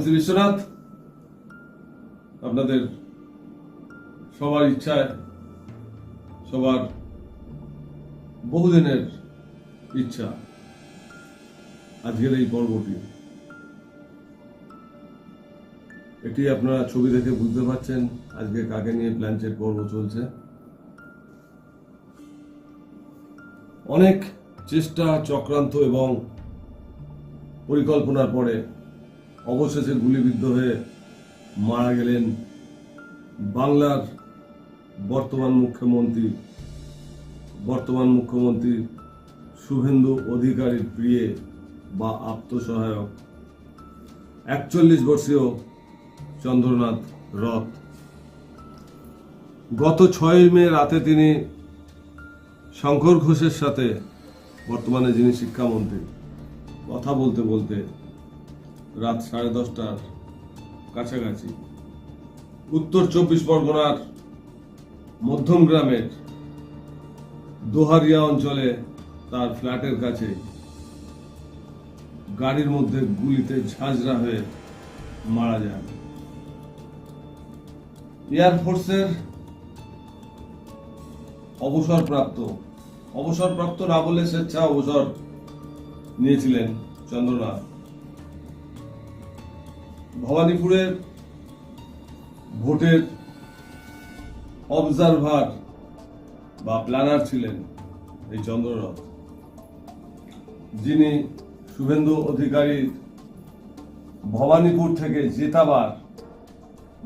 শ্রী বিশ্বনাথ আপনাদের সবার ইচ্ছায়, সবার বহুদিনের ইচ্ছা আজকের এই পর্বটি, এটি আপনারা ছবি দেখে বুঝতে পারছেন আজকে কাকে নিয়ে প্ল্যানচেট পর্ব চলছে। অনেক চেষ্টা, চক্রান্ত এবং পরিকল্পনার পরে অবশেষে গুলিবিদ্ধ হয়ে মারা গেলেন বাংলার বর্তমান মুখ্যমন্ত্রী শুভেন্দু অধিকারীর প্রিয় বা আত্মসহায়ক 41 বর্ষীয় চন্দ্রনাথ রথ। গত 6 মে রাতে তিনি শঙ্কর ঘোষের সাথে, বর্তমানে যিনি শিক্ষামন্ত্রী, কথা বলতে বলতে রাত 10:30টার কাছাকাছি উত্তর 24 পরগনার মধ্যম গ্রামের দোহারিয়া অঞ্চলে তার ফ্ল্যাটের কাছে গাড়ির মধ্যে গুলিতে ঝাঁঝরা হয়ে মারা যান। এয়ারফোর্সের অবসরপ্রাপ্ত না বলে স্বেচ্ছা অবসর নিয়েছিলেন চন্দ্রনাথ। ভবানীপুরে ভোটের অবজারভার বা প্ল্যানার ছিলেন এই চন্দ্রনাথ, যিনি শুভেন্দু অধিকারীর ভবানীপুর থেকে জেতাবার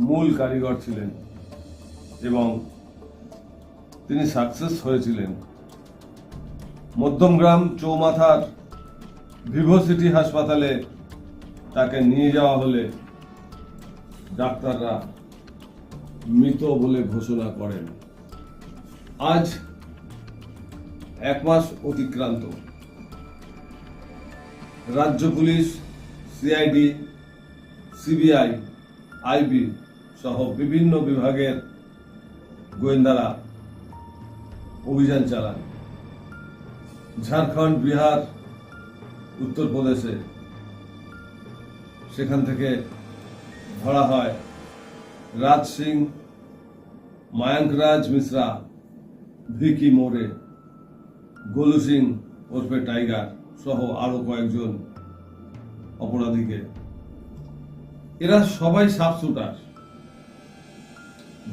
মূল কারিগর ছিলেন এবং তিনি সাকসেস হয়েছিলেন। মধ্যমগ্রাম চৌমাথার ভিভোসিটি হাসপাতালে তাকে নিয়ে যাওয়া হলে ডাক্তাররা মৃত বলে ঘোষণা করেন। আজ 1 মাস অতিক্রান্ত। রাজ্য পুলিশ, সিআইডি, সিবিআই, আইবি সহ বিভিন্ন বিভাগের গোয়েন্দারা অভিযান চালান। ঝাড়খণ্ড, বিহার, উত্তরপ্রদেশে সেখান থেকে ধরা হয় রাজ সিং, মায়াঙ্ক রাজ মিশ্রা, ভিকি মোরে, গোলু সিং ওরফে টাইগার সহ আরো কয়েকজন অপরাধীকে। এরা সবাই সাবশুটার।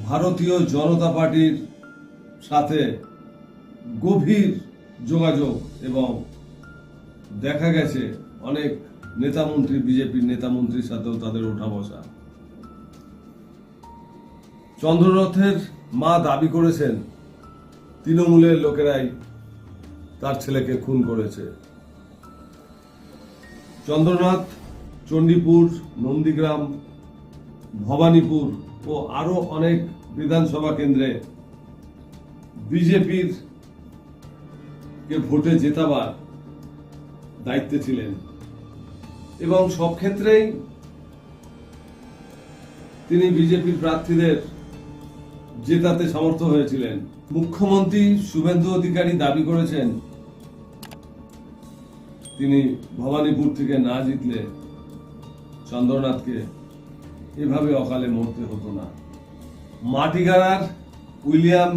ভারতীয় জনতা পার্টির সাথে গভীর যোগাযোগ এবং দেখা গেছে অনেক নেতামন্ত্রী, বিজেপির নেতামন্ত্রীর সাথেও তাদের ওঠা বসা। চন্দ্রনাথের মা দাবি করেছেন তৃণমূলের লোকেরাই তার ছেলেকে খুন করেছে। চন্দ্রনাথ চণ্ডীপুর, নন্দীগ্রাম, ভবানীপুর ও আরো অনেক বিধানসভা কেন্দ্রে বিজেপির কে ভোটে জেতাবার দায়িত্বে ছিলেন এবং সব ক্ষেত্রেই তিনি বিজেপির প্রার্থীদের জেতাতে সমর্থ হয়েছিলেন। মুখ্যমন্ত্রী শুভেন্দু অধিকারী দাবি করেছেন তিনি ভবানীপুর থেকে না জিতলে চন্দ্রনাথকে এভাবে অকালে মরতে হতো না। মাটিগাড়ার উইলিয়াম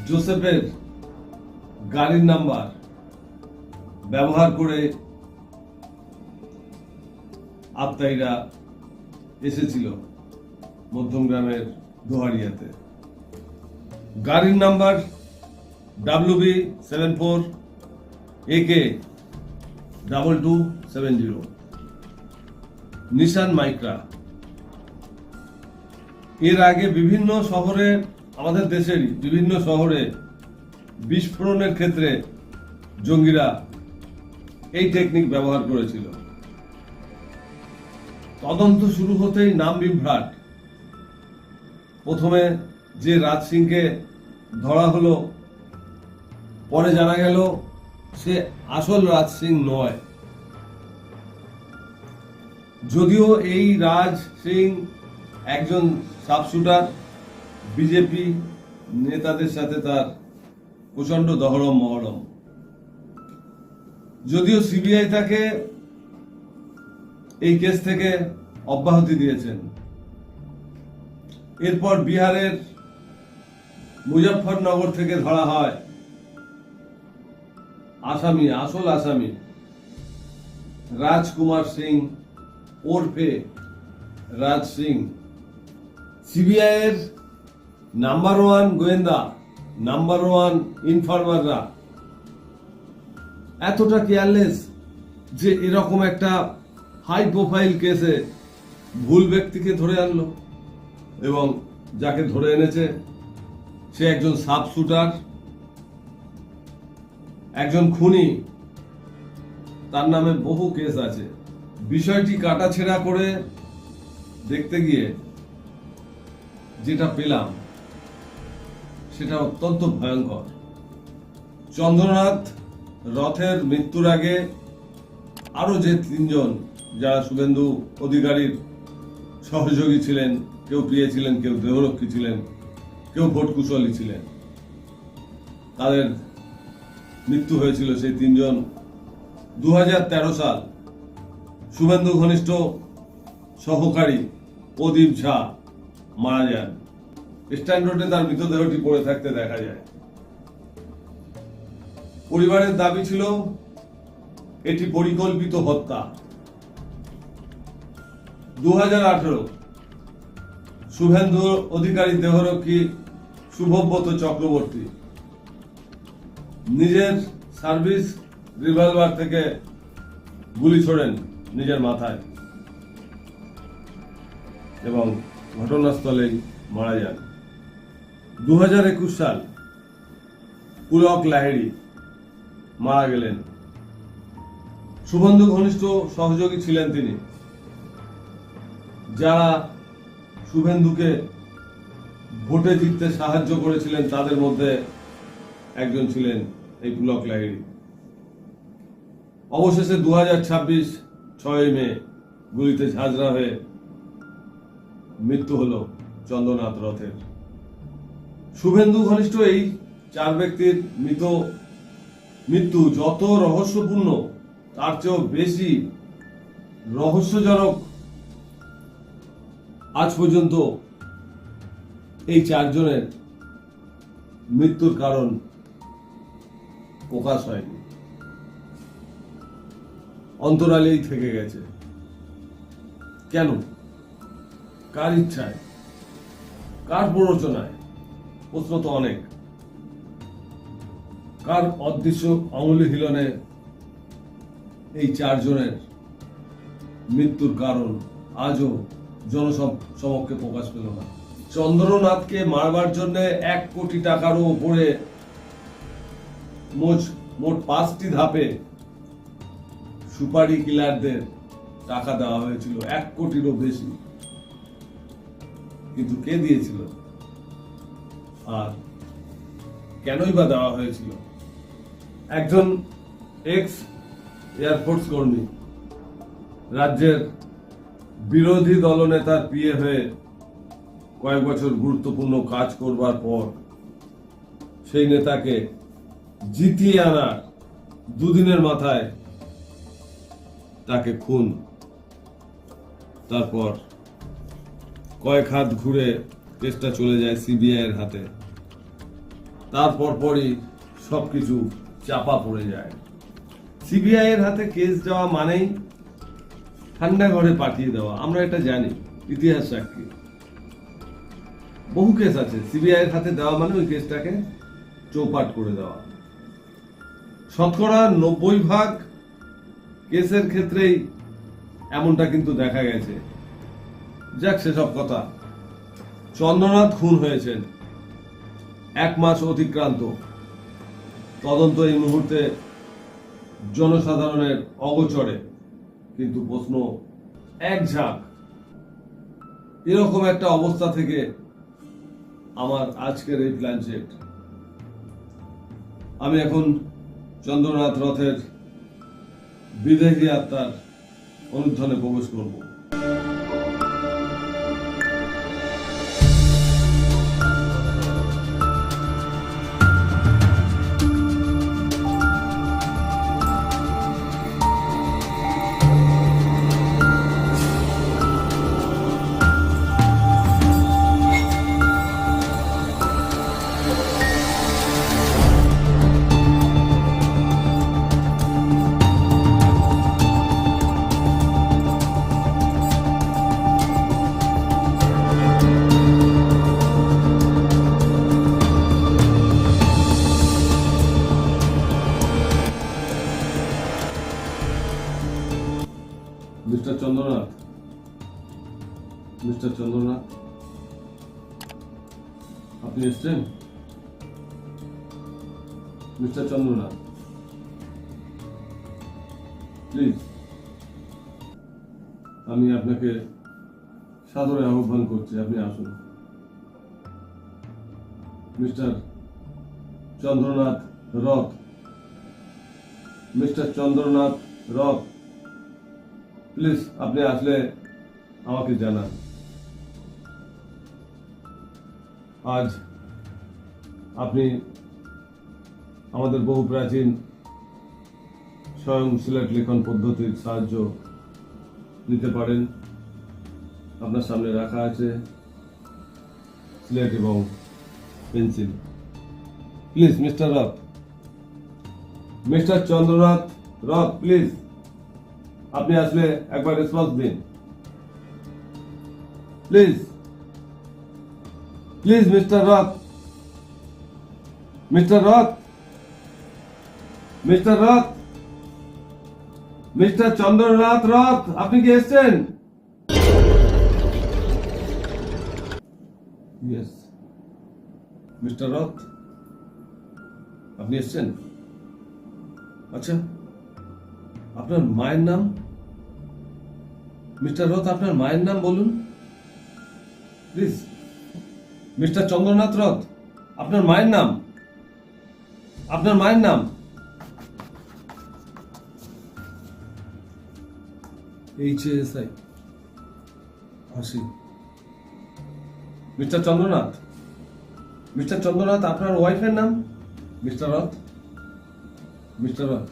জোসেফের গাড়ির নাম্বার ব্যবহার করে আত্মাইরা এসেছিল মধ্যমগ্রামের দোহারিয়াতে। গাড়ির নাম্বার WB74AK2270, নিসান মাইক্রা। এর আগে বিভিন্ন শহরে, আমাদের দেশেরই বিভিন্ন শহরে বিস্ফোরণের ক্ষেত্রে জঙ্গিরা এই টেকনিক ব্যবহার করেছিল। তদন্ত শুরু হতেই নাম বিভ্রাট। প্রথমে যে রাজ সিংকে ধরা হলো, পরে জানা গেল সে আসল রাজ সিং নয়। যদিও এই রাজ সিং একজন সাবশুটার, বিজেপি নেতাদের সাথে তার প্রচন্ড দহরম মহরম। যদিও সিবিআই তাকে এই কেস থেকে অব্যাহতি দিয়েছেন। এরপর বিহারের মুজফ্ফরনগর থেকে ধরা হয় আসল আসামি রাজকুমার সিং ওরফে রাজ সিং। সিবিআই এর নাম্বার ওয়ান গোয়েন্দা, নাম্বার ওয়ান ইনফরমাররা এতটা কেয়ারলেস যে এরকম একটা হাই প্রোফাইল কেসে ভুল ব্যক্তিকে ধরে আনলো, এবং যাকে ধরে এনেছে সে একজন সাব শুটার, একজন খুনি, তার নামে বহু কেস আছে। বিষয়টি কাটাছেঁড়া করে দেখতে গিয়ে যেটা পেলাম সেটা অত্যন্ত ভয়ঙ্কর। চন্দ্রনাথ রথের মৃত্যুর আগে আরো যে তিনজন যারা শুভেন্দু অধিকারীর সহযোগী ছিলেন, কেউ প্রিয় ছিলেন, কেউ দেহরক্ষী ছিলেন, কেউ ভোট কুশলী ছিলেন, তাদের মৃত্যু হয়েছিল। সেই তিনজন 2013 সাল শুভেন্দু ঘনিষ্ঠ সহকারী প্রদীপ ঝা মারা যান। স্ট্যান্ড রোডে তার মৃতদেহটি পড়ে থাকতে দেখা যায়। পরিবারের দাবি ছিল এটি পরিকল্পিত হত্যা। 2018 শুভেন্দু অধিকারী দেহরক্ষী শুভব্রত চক্রবর্তী নিজের সার্ভিস রিভলভার থেকে গুলি ছোড়েন নিজের মাথায় এবং ঘটনাস্থলেই মারা যান। 2021 সাল পুলক লাহিড়ী মারা গেলেন। শুভেন্দু ঘনিষ্ঠ সহযোগী ছিলেন তিনি। যারা শুভেন্দুকে ভোটে জিততে সাহায্য করেছিলেন তাদের মধ্যে একজন ছিলেন এই পুলক লাহিড়ী। অবশেষে 2026 6 মে গুলিতে ঝাঁঝরা হয়ে মৃত্যু হলো চন্দ্রনাথ রথের। শুভেন্দু ঘনিষ্ঠ এই 4 ব্যক্তির মৃত্যু যত রহস্যপূর্ণ তার চেয়েও বেশি রহস্যজনক আজ পর্যন্ত এই 4 জনের মৃত্যুর কারণ প্রকাশ হয়নি, অন্তরালেই থেকে গেছে। কেন? কার ইচ্ছায়? কার প্ররোচনায়? প্রশ্ন তো অনেক। কার অদৃশ্য আঙুলি হিলনে এই 4 জনের মৃত্যুর কারণ আজও জনসমক্ষে প্রকাশ পেল না। চন্দ্রনাথকে মারবার জন্য 1 কোটি টাকারও উপরে মোট 5টি ধাপে সুপারি কিলারদের টাকা দেওয়া হয়েছিল, 1 কোটিরও বেশি। কিন্তু কে দিয়েছিল আর কেনই বা দেওয়া হয়েছিল? একজন এক্স এয়ারফোর্স কর্মী রাজ্যের বিরোধী দলনেতার পিএ হয়ে কয়েক বছর গুরুত্বপূর্ণ কাজ করবার পর সেই নেতাকে জিতিয়ে আনার 2 দিনের মাথায় তাকে খুন। তারপর কয়েক হাত ঘুরে কেসটা চলে যায় সিবিআই এর হাতে। তারপর পরই সবকিছু চাপা পড়ে যায়। সিবিআই এর হাতে কেস যাওয়া মানেই ঠান্ডা ঘরে পাঠিয়ে দেওয়া। আমরা এটা জানি, ইতিহাস সাক্ষী। বহু কেস আছে, সিবিআই এর হাতে দেওয়া মানে ওই কেসটাকে চৌপাট করে দেওয়া। শতকরা 90% কেসের ক্ষেত্রেই এমনটা কিন্তু দেখা গেছে। যাক, সেসব কথা। চন্দ্রনাথ খুন হয়েছেন, 1 মাস অতিক্রান্ত। তদন্ত এই মুহূর্তে জনসাধারণের অগোচরে, কিন্তু প্রশ্ন এক ঝাঁক। এরকম একটা অবস্থা থেকে আমার আজকের এই প্ল্যানচেট। আমি এখন চন্দ্রনাথ রথের বিদেহী আত্মার অনুধ্যানে প্রবেশ করব। মিস্টার চন্দ্রনাথ, মিস্টার চন্দ্রনাথ, আপনি এসছেন? মিস্টার চন্দ্রনাথ, প্লিজ, আমি আপনাকে সাদরে আহ্বান করছি, আপনি আসুন। মিস্টার চন্দ্রনাথ রথ, মিস্টার চন্দ্রনাথ রথ, প্লিজ আপনি আসলে আমাকে জানান। আজ আপনি আমাদের বহু প্রাচীন স্বয়ং সিলেট লিখন পদ্ধতির সাহায্য নিতে পারেন। আপনার সামনে রাখা আছে স্লেট এবং পেন্সিল। প্লিজ মিস্টার রথ, মিস্টার চন্দ্রনাথ রথ, প্লিজ আপনি আসলে একবার রেসপন্স দিন। প্লিজ, প্লিজ মিস্টার রথ, মিস্টার রথ, মিস্টার রথ, মিস্টার চন্দ্রনাথ রথ, আপনি কি এসছেন? ইয়েস, মিস্টার রথ, আপনি এসছেন? আচ্ছা, আপনার মায়ের নাম? মিস্টার রথ, আপনার মায়ের নাম বলুন প্লিজ। মিস্টার চন্দ্রনাথ রথ, আপনার মায়ের নাম? আপনার মায়ের নাম? HASI হাসি। মিস্টার চন্দ্রনাথ, মিস্টার চন্দ্রনাথ, আপনার ওয়াইফের নাম? মিস্টার রথ, মিস্টার রথ,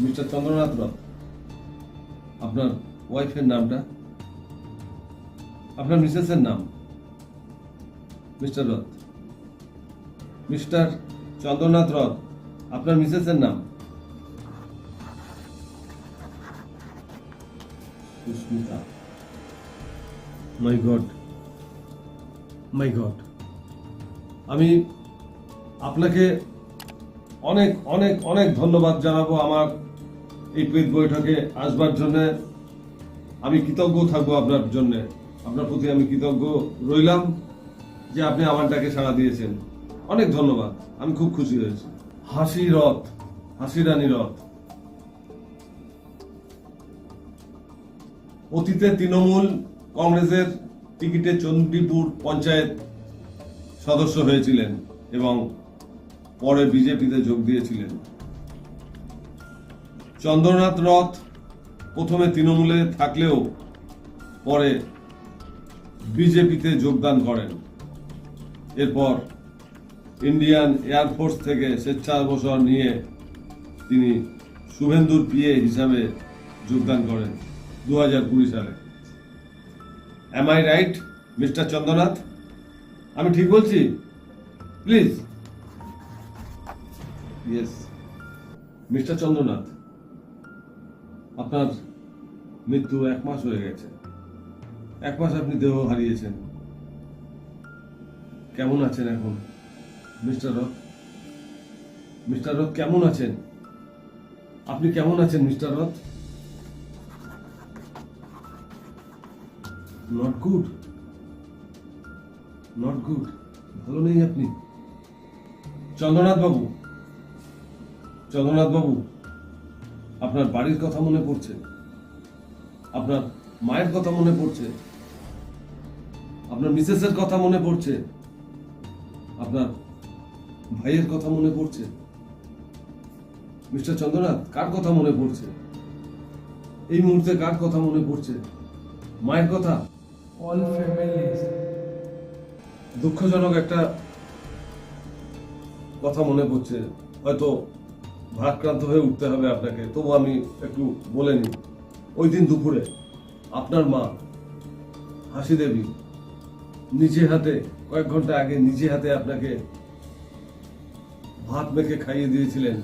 মিস্টার চন্দ্রনাথ রথ, আপনার ওয়াইফের নামটা? আপনার মিসেসের নাম? মিস্টার রথ, মিস্টার চন্দ্রনাথ রথ, আপনার মিসেসের নাম? সুস্মিতা। মাই গড, মাই গড, আমি আপনাকে অনেক অনেক অনেক ধন্যবাদ জানাবো আমার এই প্রেত বৈঠকে আসবার জন্য। আমি কৃতজ্ঞ থাকবো আপনার জন্য, আপনার প্রতি আমি কৃতজ্ঞ রইলাম যে আপনি আমার ডাকে সাড়া দিয়েছেন। অনেক ধন্যবাদ, আমি খুব খুশি হয়েছি। হাসি রথ, হাসি রানী রথ অতীতে তৃণমূল কংগ্রেসের টিকিটে চণ্ডীপুর পঞ্চায়েত সদস্য হয়েছিলেন এবং পরে বিজেপিতে যোগ দিয়েছিলেন। চন্দ্রনাথ রথ প্রথমে তৃণমূলে থাকলেও পরে বিজেপিতে যোগদান করেন। এরপর ইন্ডিয়ান এয়ারফোর্স থেকে স্বেচ্ছাবসর নিয়ে তিনি শুভেন্দুর পিএ হিসাবে যোগদান করেন 2020 সালে। Am I right mister Chandranath? আমি ঠিক বলছি? প্লিজ। ইয়েস, মিস্টার চন্দ্রনাথ, আপনার মৃত্যু 1 মাস হয়ে গেছে। 1 মাস আপনি দেহ হারিয়েছেন। কেমন আছেন এখন মিস্টার রথ? মিস্টার রথ কেমন আছেন? আপনি কেমন আছেন মিস্টার রথ? নট গুড, নট গুড, ভালো নেই আপনি। চন্দ্রনাথ বাবু, চন্দ্রনাথ বাবু, আপনার বাড়ির কথা মনে পড়ছে? আপনার মায়ের কথা মনে পড়ছে? আপনার মিসেসের কথা মনে পড়ছে? আপনার ভাইয়ের কথা মনে পড়ছে? মিস্টার চন্দ্রনাথ, কার কথা মনে পড়ছে এই মুহূর্তে? কার কথা মনে পড়ছে? মায়ের কথা? All families. দুঃখজনক একটা কথা মনে পড়ছে, হয়তো ভারাক্রান্ত হয়ে উঠতে হবে আপনাকে, তবু আমি একটু বলে নিই। ওই দিন দুপুরে আপনার মা হাসি দেবী নিজে হাতে কয়েক ঘন্টা আগে নিজে হাতে আপনাকে ভাত মেখে খাইয়ে দিয়েছিলেন।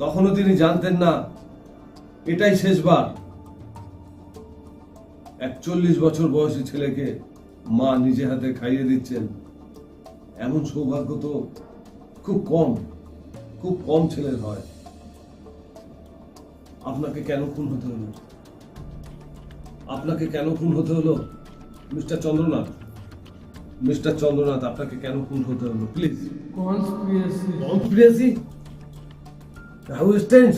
তখনও তিনি জানতেন না এটাই শেষবার। 41 বছর বয়সী ছেলেকে মা নিজে হাতে খাইয়ে দিচ্ছেন, এমন সৌভাগ্য তো খুব কম ছেলের হয়। আপনাকে কেন খুন হতে হলো? আপনাকে কেন খুন হতে হলো মিস্টার চন্দ্রনাথ? মিস্টার চন্দ্রনাথ, আপনাকে কেন খুন হতে হলো? Please. Conspiracy. Conspiracy? How strange!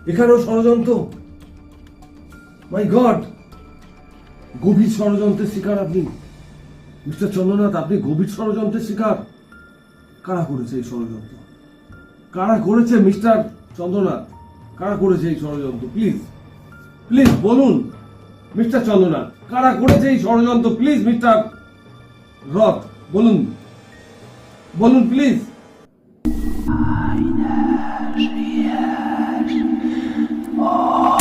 এখানেও ষড়যন্ত্র! মাই গড! গভীর ষড়যন্ত্রের শিকার আপনি মিস্টার চন্দ্রনাথ, আপনি গভীর ষড়যন্ত্রের শিকার। কারা করেছে এই ষড়যন্ত্র? কারা করেছে মিস্টার চন্দ্রনাথ? কারা করেছে এই ষড়যন্ত্র? প্লিজ, প্লিজ বলুন মিস্টার চন্দ্রনাথ, কারা করেছে এই ষড়যন্ত্র? প্লিজ মিস্টার রথ, বলুন, বলুন প্লিজ। Oh